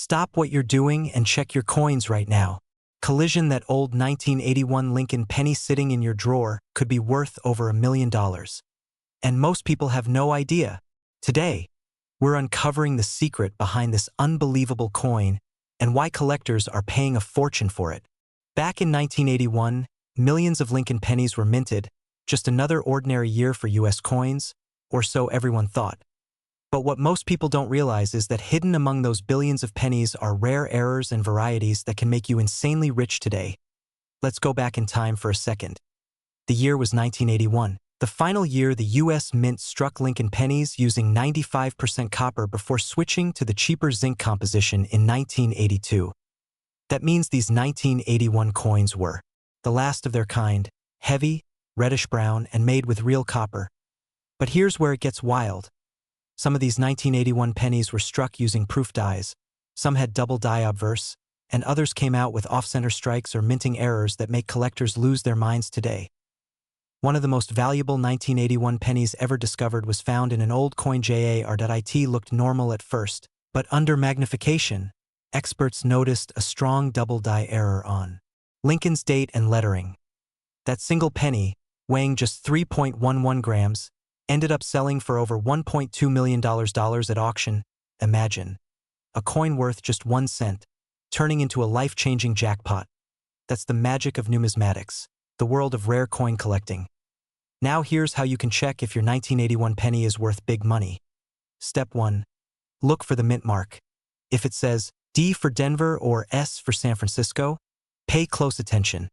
Stop what you're doing and check your coins right now. Collision. That old 1981 Lincoln penny sitting in your drawer could be worth over $1 million. And most people have no idea. Today, we're uncovering the secret behind this unbelievable coin and why collectors are paying a fortune for it. Back in 1981, millions of Lincoln pennies were minted, just another ordinary year for US coins, or so everyone thought. But what most people don't realize is that hidden among those billions of pennies are rare errors and varieties that can make you insanely rich today. Let's go back in time for a second. The year was 1981, the final year the US Mint struck Lincoln pennies using 95% copper before switching to the cheaper zinc composition in 1982. That means these 1981 coins were the last of their kind, heavy, reddish-brown, and made with real copper. But here's where it gets wild. Some of these 1981 pennies were struck using proof dies, some had double die obverse, and others came out with off-center strikes or minting errors that make collectors lose their minds today. One of the most valuable 1981 pennies ever discovered was found in an old coin. JAR.IT looked normal at first, but under magnification, experts noticed a strong double die error on Lincoln's date and lettering. That single penny, weighing just 3.11 grams, ended up selling for over $1.2 million at auction. Imagine. A coin worth just 1 cent, turning into a life-changing jackpot. That's the magic of numismatics, the world of rare coin collecting. Now here's how you can check if your 1981 penny is worth big money. Step 1. Look for the mint mark. If it says D for Denver or S for San Francisco, pay close attention.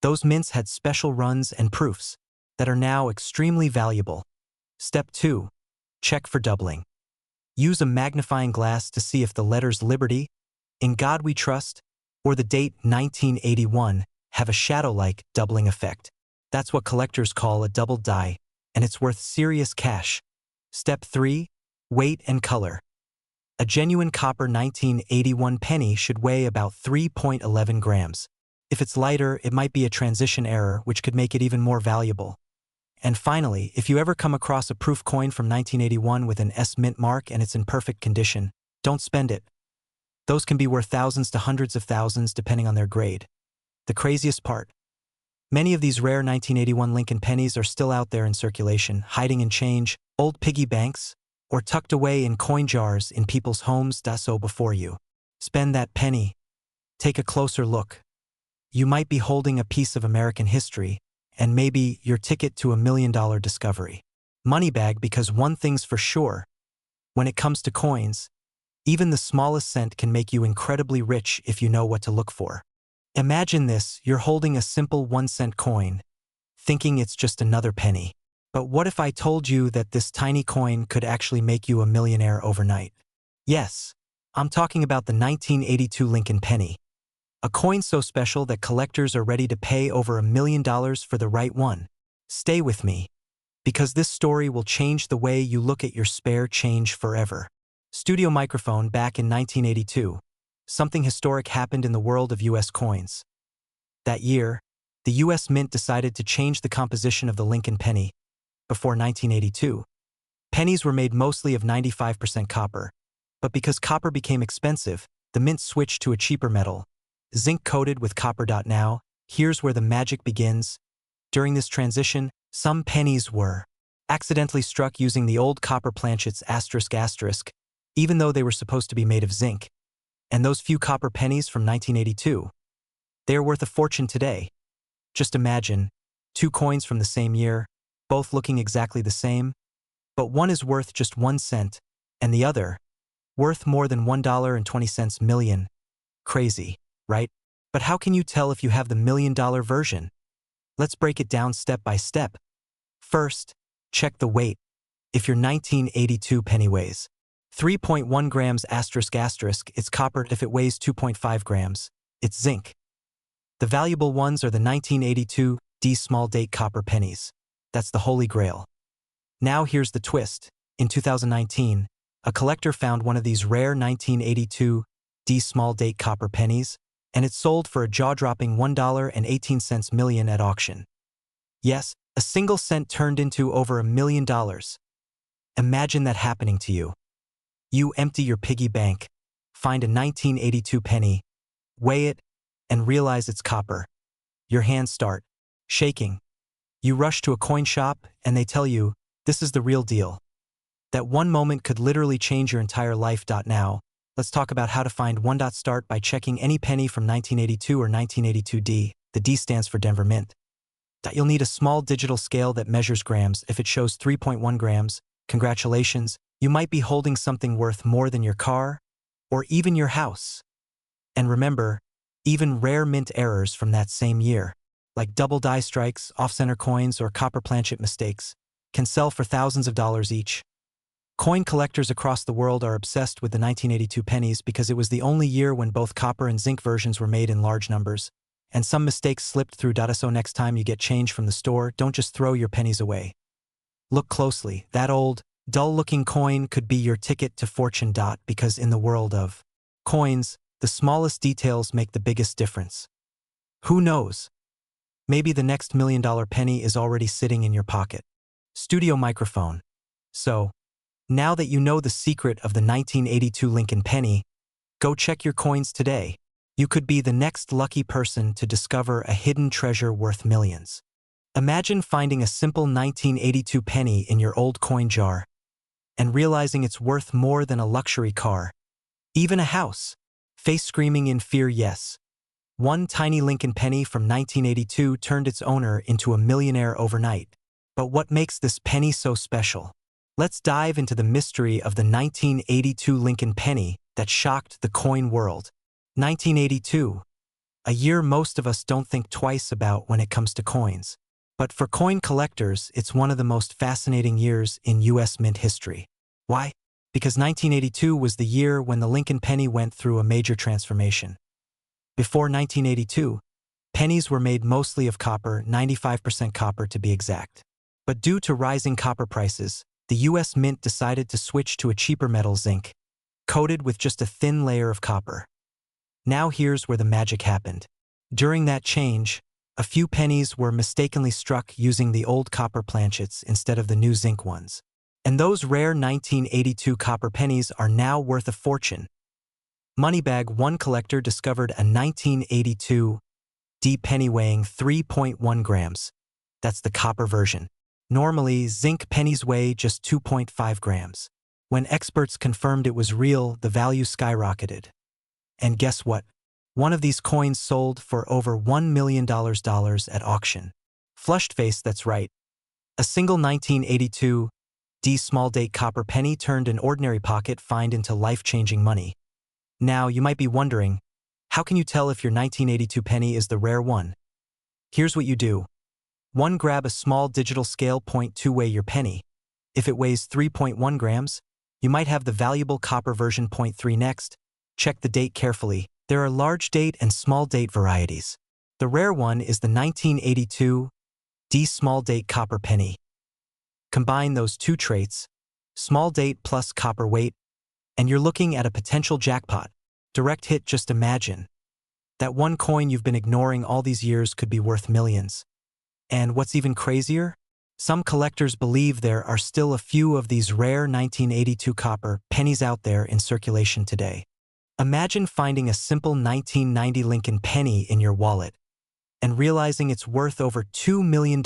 Those mints had special runs and proofs that are now extremely valuable. Step 2. Check for doubling. Use a magnifying glass to see if the letters Liberty, In God We Trust, or the date 1981 have a shadow-like doubling effect. That's what collectors call a double die, and it's worth serious cash. Step 3. Weight and color. A genuine copper 1981 penny should weigh about 3.11 grams. If it's lighter, it might be a transition error, which could make it even more valuable. And finally, if you ever come across a proof coin from 1981 with an S mint mark and it's in perfect condition, don't spend it. Those can be worth thousands to hundreds of thousands depending on their grade. The craziest part: many of these rare 1981 Lincoln pennies are still out there in circulation, hiding in change, old piggy banks, or tucked away in coin jars in people's homes. So before you spend that penny, take a closer look. You might be holding a piece of American history, and maybe your ticket to $1 million discovery. Money bag, because one thing's for sure. When it comes to coins, even the smallest cent can make you incredibly rich if you know what to look for. Imagine this: you're holding a simple 1-cent coin, thinking it's just another penny. But what if I told you that this tiny coin could actually make you a millionaire overnight? Yes, I'm talking about the 1982 Lincoln penny. A coin so special that collectors are ready to pay over $1 million for the right one. Stay with me, because this story will change the way you look at your spare change forever. Studio microphone. Back in 1982, something historic happened in the world of US coins. That year, the US Mint decided to change the composition of the Lincoln penny. Before 1982, pennies were made mostly of 95% copper, but because copper became expensive, the Mint switched to a cheaper metal, zinc-coated with copper. Now, here's where the magic begins. During this transition, some pennies were accidentally struck using the old copper planchets ***, even though they were supposed to be made of zinc. And those few copper pennies from 1982, they are worth a fortune today. Just imagine, 2 coins from the same year, both looking exactly the same, but one is worth just 1 cent, and the other worth more than $1.20 million. Crazy, right? But how can you tell if you have the $1 million version? Let's break it down step by step. First, check the weight. If your 1982 penny weighs 3.1 grams ***, it's copper. If it weighs 2.5 grams, it's zinc. The valuable ones are the 1982 D small date copper pennies. That's the holy grail. Now here's the twist. In 2019, a collector found one of these rare 1982 D small date copper pennies, and it sold for a jaw-dropping $1.18 million at auction. Yes, a single cent turned into over $1 million. Imagine that happening to you. You empty your piggy bank, find a 1982 penny, weigh it, and realize it's copper. Your hands start shaking. You rush to a coin shop, and they tell you, this is the real deal. That one moment could literally change your entire life. Now, let's talk about how to find one. Start by checking any penny from 1982 or 1982D. The D stands for Denver Mint. You'll need a small digital scale that measures grams. If it shows 3.1 grams, congratulations, you might be holding something worth more than your car or even your house. And remember, even rare mint errors from that same year, like double die strikes, off-center coins, or copper planchet mistakes, can sell for thousands of dollars each. Coin collectors across the world are obsessed with the 1982 pennies because it was the only year when both copper and zinc versions were made in large numbers, and some mistakes slipped through. So next time you get change from the store, don't just throw your pennies away. Look closely. That old, dull-looking coin could be your ticket to fortune. Because in the world of coins, the smallest details make the biggest difference. Who knows? Maybe the next $1 million penny is already sitting in your pocket. Studio microphone. So, now that you know the secret of the 1982 Lincoln penny, go check your coins today. You could be the next lucky person to discover a hidden treasure worth millions. Imagine finding a simple 1982 penny in your old coin jar and realizing it's worth more than a luxury car, even a house. Face screaming in fear. Yes. One tiny Lincoln penny from 1982 turned its owner into a millionaire overnight. But what makes this penny so special? Let's dive into the mystery of the 1982 Lincoln penny that shocked the coin world. 1982. A year most of us don't think twice about when it comes to coins. But for coin collectors, it's one of the most fascinating years in U.S. mint history. Why? Because 1982 was the year when the Lincoln penny went through a major transformation. Before 1982, pennies were made mostly of copper, 95% copper to be exact. But due to rising copper prices, the U.S. Mint decided to switch to a cheaper metal, zinc, coated with just a thin layer of copper. Now here's where the magic happened. During that change, a few pennies were mistakenly struck using the old copper planchets instead of the new zinc ones. And those rare 1982 copper pennies are now worth a fortune. Moneybag One collector discovered a 1982 D penny weighing 3.1 grams. That's the copper version. Normally, zinc pennies weigh just 2.5 grams. When experts confirmed it was real, the value skyrocketed. And guess what? One of these coins sold for over $1 million at auction. Flushed face, that's right. A single 1982 D small date copper penny turned an ordinary pocket find into life-changing money. Now, you might be wondering, how can you tell if your 1982 penny is the rare one? Here's what you do. 1. Grab a small digital scale. 2. Weigh your penny. If it weighs 3.1 grams, you might have the valuable copper version. 3. Next, check the date carefully. There are large date and small date varieties. The rare one is the 1982 D small date copper penny. Combine those two traits, small date plus copper weight, and you're looking at a potential jackpot. Direct hit. Just imagine. That one coin you've been ignoring all these years could be worth millions. And what's even crazier? Some collectors believe there are still a few of these rare 1982 copper pennies out there in circulation today. Imagine finding a simple 1990 Lincoln penny in your wallet and realizing it's worth over $2 million.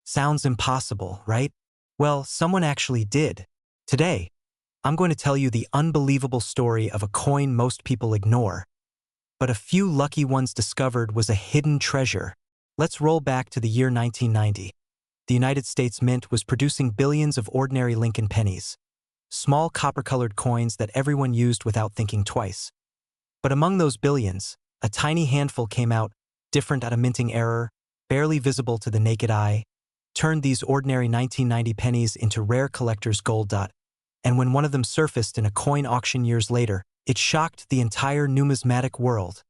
Sounds impossible, right? Well, someone actually did. Today, I'm going to tell you the unbelievable story of a coin most people ignore, but a few lucky ones discovered was a hidden treasure. Let's roll back to the year 1990. The United States Mint was producing billions of ordinary Lincoln pennies, small copper-colored coins that everyone used without thinking twice. But among those billions, a tiny handful came out, different at a minting error, barely visible to the naked eye, turned these ordinary 1990 pennies into rare collector's gold. And when one of them surfaced in a coin auction years later, it shocked the entire numismatic world.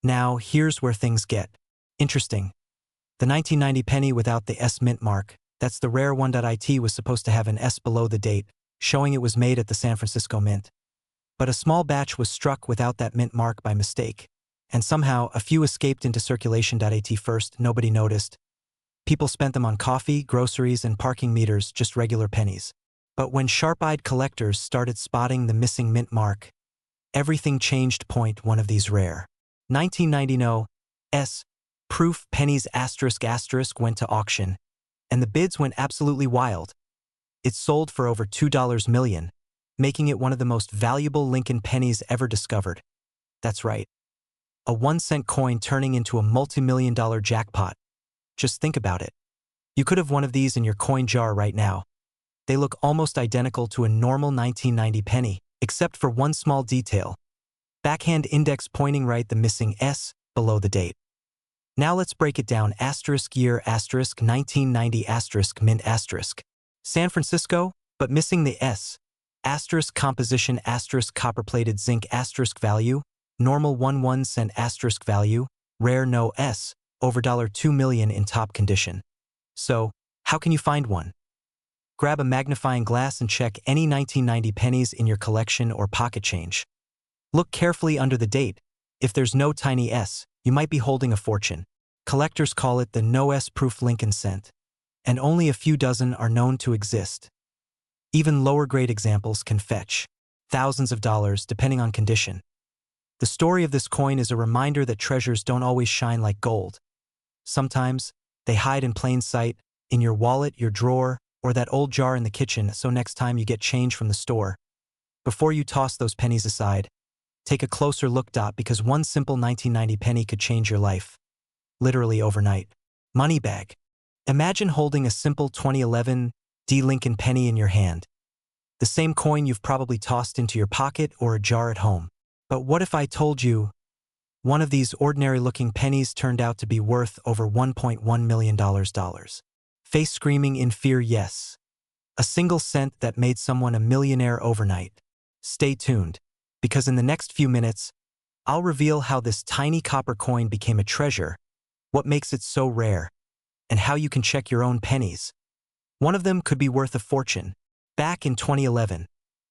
Now, here's where things get interesting. The 1990 penny without the S mint mark, that's the rare one. It was supposed to have an S below the date, showing it was made at the San Francisco Mint. But a small batch was struck without that mint mark by mistake, and somehow a few escaped into circulation. At first, nobody noticed. People spent them on coffee, groceries, and parking meters, just regular pennies. But when sharp-eyed collectors started spotting the missing mint mark, Everything changed. Point one of these rare 1990 S proof pennies ** went to auction, and the bids went absolutely wild. It sold for over $2 million, making it one of the most valuable Lincoln pennies ever discovered. That's right. A 1-cent coin turning into a multi-million-dollar jackpot. Just think about it. You could have one of these in your coin jar right now. They look almost identical to a normal 1990 penny, except for one small detail. Backhand index pointing right, the missing S below the date. Now let's break it down. *year *1990 mint San Francisco, but missing the S. Composition copper-plated zinc value, normal 1 cent value, rare no S, over $2 million in top condition. So, how can you find one? Grab a magnifying glass and check any 1990 pennies in your collection or pocket change. Look carefully under the date. If there's no tiny S, you might be holding a fortune. Collectors call it the no S proof Lincoln cent, and only a few dozen are known to exist. Even lower-grade examples can fetch thousands of dollars depending on condition. The story of this coin is a reminder that treasures don't always shine like gold. Sometimes, they hide in plain sight, in your wallet, your drawer, or that old jar in the kitchen, so next time you get change from the store, before you toss those pennies aside, take a closer look. Because one simple 1990 penny could change your life. Literally overnight. Money bag. Imagine holding a simple 2011 Lincoln penny in your hand. The same coin you've probably tossed into your pocket or a jar at home. But what if I told you one of these ordinary-looking pennies turned out to be worth over $1.1 million? Face screaming in fear, yes. A single cent that made someone a millionaire overnight. Stay tuned, because in the next few minutes, I'll reveal how this tiny copper coin became a treasure, what makes it so rare, and how you can check your own pennies. One of them could be worth a fortune. Back in 2011,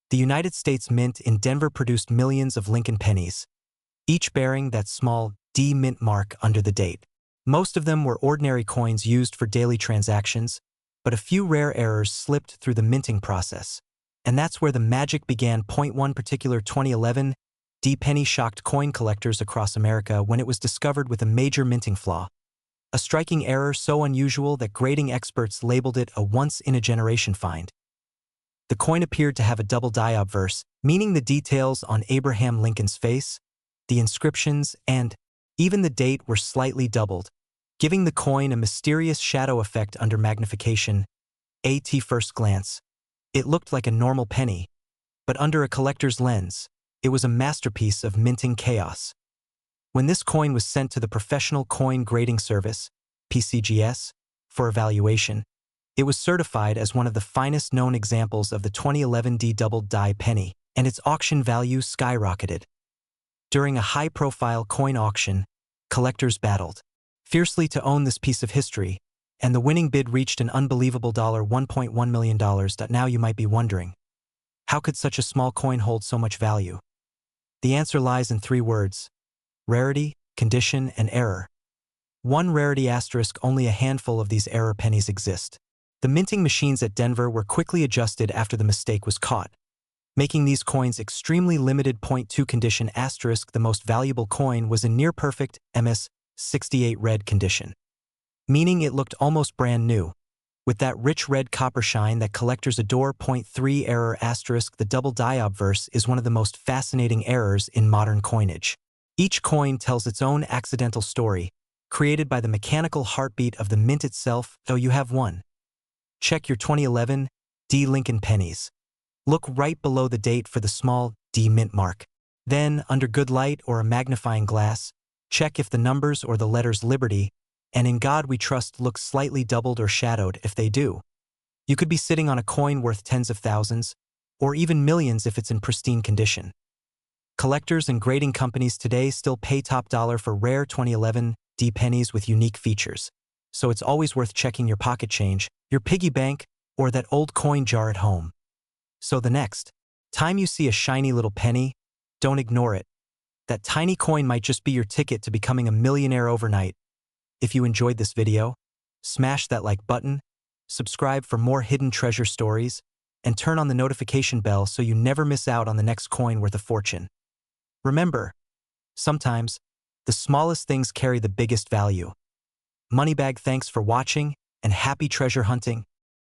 the United States Mint in Denver produced millions of Lincoln pennies, each bearing that small D mint mark under the date. Most of them were ordinary coins used for daily transactions, but a few rare errors slipped through the minting process. And that's where the magic began. One particular 2011 D penny shocked coin collectors across America when it was discovered with a major minting flaw. A striking error so unusual that grading experts labeled it a once-in-a-generation find. The coin appeared to have a double die obverse, meaning the details on Abraham Lincoln's face, the inscriptions, and even the date were slightly doubled, giving the coin a mysterious shadow effect under magnification. At first glance, it looked like a normal penny, but under a collector's lens, it was a masterpiece of minting chaos. When this coin was sent to the Professional Coin Grading Service, PCGS, for evaluation, it was certified as one of the finest known examples of the 2011 D double die penny, and its auction value skyrocketed. During a high-profile coin auction, collectors battled fiercely to own this piece of history, and the winning bid reached an unbelievable $1.1 million. Now you might be wondering, how could such a small coin hold so much value? The answer lies in 3 words: rarity, condition, and error. One rarity *, only a handful of these error pennies exist. The minting machines at Denver were quickly adjusted after the mistake was caught, making these coins extremely limited. 2 condition *, the most valuable coin was in near-perfect MS-68 red condition, meaning it looked almost brand new, with that rich red copper shine that collectors adore. 3 error *, the double die obverse is one of the most fascinating errors in modern coinage. Each coin tells its own accidental story, created by the mechanical heartbeat of the mint itself. Though you have one. Check your 2011 D Lincoln pennies. Look right below the date for the small D mint mark. Then, under good light or a magnifying glass, check if the numbers or the letters Liberty, and In God We Trust, look slightly doubled or shadowed. If they do, you could be sitting on a coin worth tens of thousands, or even millions if it's in pristine condition. Collectors and grading companies today still pay top dollar for rare 2011 D pennies with unique features, so it's always worth checking your pocket change, your piggy bank, or that old coin jar at home. So the next time you see a shiny little penny, don't ignore it. That tiny coin might just be your ticket to becoming a millionaire overnight. If you enjoyed this video, smash that like button, subscribe for more hidden treasure stories, and turn on the notification bell so you never miss out on the next coin worth a fortune. Remember, sometimes, the smallest things carry the biggest value. Moneybag, thanks for watching, and happy treasure hunting.